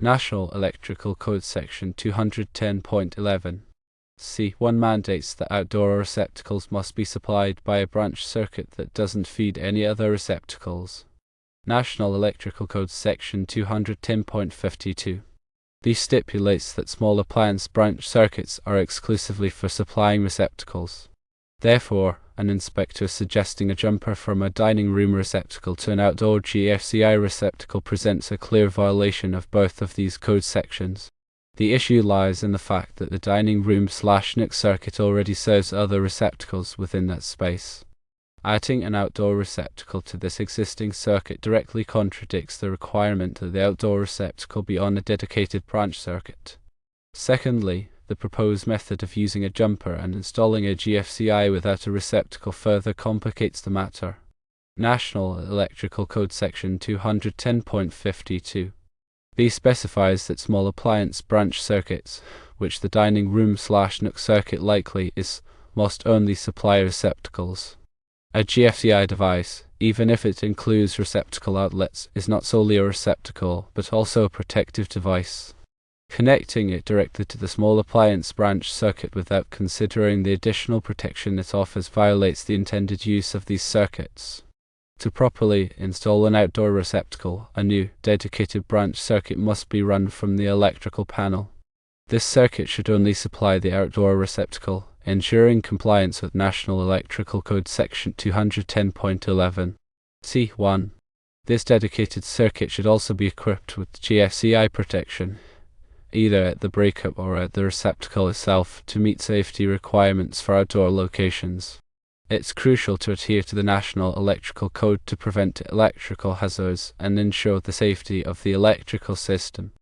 National Electrical Code Section 210.11 C1 mandates that outdoor receptacles must be supplied by a branch circuit that doesn't feed any other receptacles. National Electrical Code Section 210.52 B stipulates that small appliance branch circuits are exclusively for supplying receptacles. Therefore, an inspector suggesting a jumper from a dining room receptacle to an outdoor GFCI receptacle presents a clear violation of both of these code sections. The issue lies in the fact that the dining room/NIC circuit already serves other receptacles within that space. Adding an outdoor receptacle to this existing circuit directly contradicts the requirement that the outdoor receptacle be on a dedicated branch circuit. Secondly, the proposed method of using a jumper and installing a GFCI without a receptacle further complicates the matter. National Electrical Code Section 210.52 B specifies that small appliance branch circuits, which the dining room/NIC circuit likely is, must only supply receptacles. A GFCI device, even if it includes receptacle outlets, is not solely a receptacle, but also a protective device. Connecting it directly to the small appliance branch circuit without considering the additional protection it offers violates the intended use of these circuits. To properly install an outdoor receptacle, a new, dedicated branch circuit must be run from the electrical panel. This circuit should only supply the outdoor receptacle, ensuring compliance with National Electrical Code Section 210.11 C1. This dedicated circuit should also be equipped with GFCI protection, either at the breakup or at the receptacle itself, to meet safety requirements for outdoor locations. It's crucial to adhere to the National Electrical Code to prevent electrical hazards and ensure the safety of the electrical system.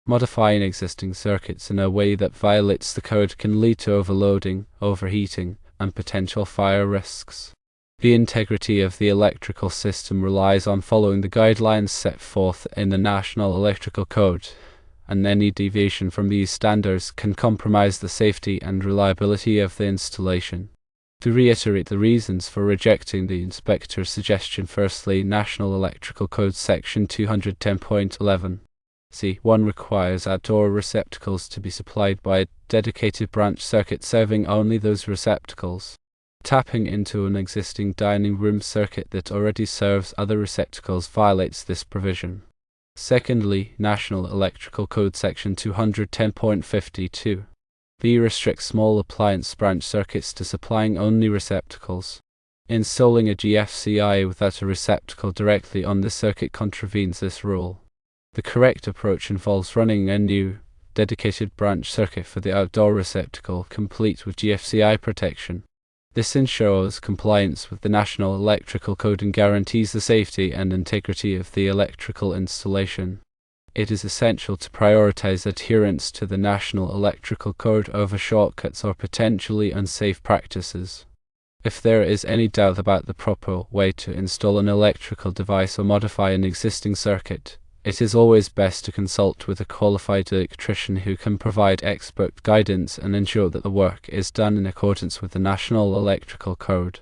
Modifying existing circuits in a way that violates the code can lead to overloading, overheating, and potential fire risks. The integrity of the electrical system relies on following the guidelines set forth in the National Electrical Code, and any deviation from these standards can compromise the safety and reliability of the installation. To reiterate the reasons for rejecting the inspector's suggestion, firstly, National Electrical Code Section 210.11 C1 requires outdoor receptacles to be supplied by a dedicated branch circuit serving only those receptacles. Tapping into an existing dining room circuit that already serves other receptacles violates this provision. Secondly, National Electrical Code Section 210.52 B restricts small appliance branch circuits to supplying only receptacles. Installing a GFCI without a receptacle directly on the circuit contravenes this rule. The correct approach involves running a new, dedicated branch circuit for the outdoor receptacle, complete with GFCI protection. This ensures compliance with the National Electrical Code and guarantees the safety and integrity of the electrical installation. It is essential to prioritize adherence to the National Electrical Code over shortcuts or potentially unsafe practices. If there is any doubt about the proper way to install an electrical device or modify an existing circuit, it is always best to consult with a qualified electrician who can provide expert guidance and ensure that the work is done in accordance with the National Electrical Code.